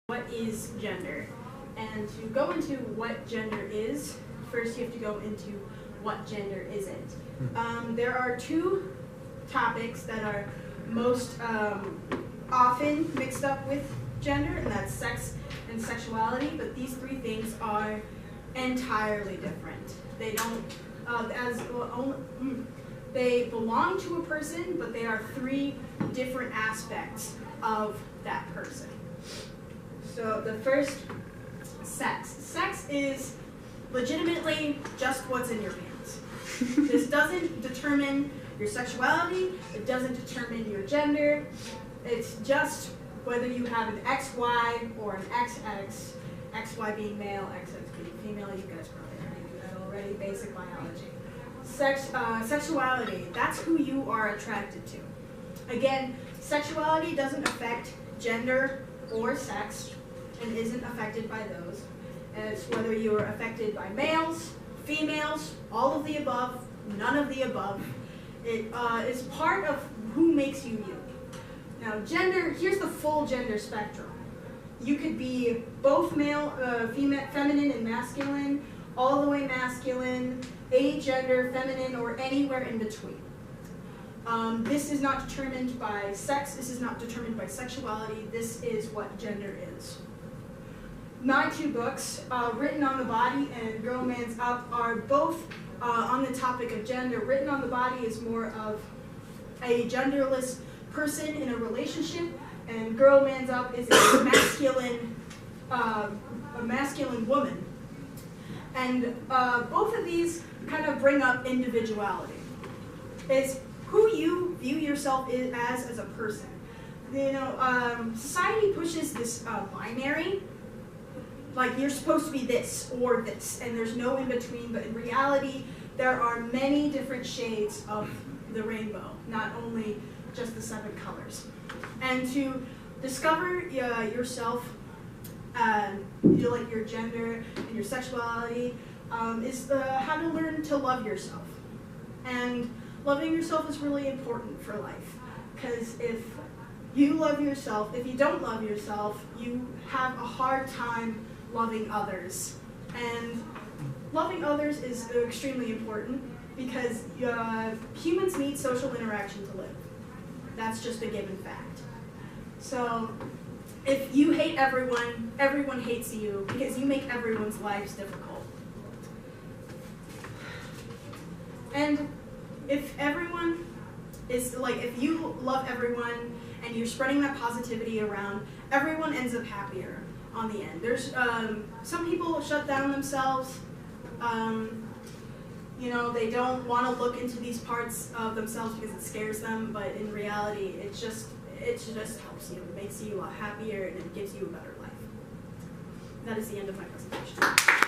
What is gender? And to go into what gender is, first you have to go into what gender isn't. There are two topics that are most often mixed up with gender, and that's sex and sexuality, but these three things are entirely different. They don't, they belong to a person, but they are three different aspects of that person. So the first, sex. Sex is legitimately just what's in your pants. This doesn't determine your sexuality, it doesn't determine your gender, it's just whether you have an XY or an XX, XY being male, XX being female. You guys probably already knew that already, basic biology. Sexuality, that's who you are attracted to. Again, sexuality doesn't affect gender or sex and isn't affected by those. It's whether you are affected by males, females, all of the above, none of the above. It is part of who makes you you. Now, gender, here's the full gender spectrum. You could be both male, feminine and masculine, all the way masculine, agender, feminine, or anywhere in between. This is not determined by sex, this is not determined by sexuality, this is what gender is. My two books, Written on the Body and Girl Man's Up, are both on the topic of gender. Written on the Body is more of a genderless person in a relationship, and Girl Man's Up is a masculine woman. And both of these kind of bring up individuality. It's who you view yourself as a person. You know, society pushes this binary, like you're supposed to be this or this, and there's no in between, but in reality, there are many different shades of the rainbow, not only just the 7 colors. And to discover yourself, like your gender and your sexuality, is how to learn to love yourself. And loving yourself is really important for life, because if you love yourself, if you don't love yourself, you have a hard time loving others. And loving others is extremely important because humans need social interaction to live. That's just a given fact. So if you hate everyone, everyone hates you because you make everyone's lives difficult. And if everyone is like, if you love everyone and you're spreading that positivity around, everyone ends up happier on the end. There's some people shut down themselves. You know, they don't want to look into these parts of themselves because it scares them, but in reality, it just helps you. It makes you happier and it gives you a better life. That is the end of my presentation.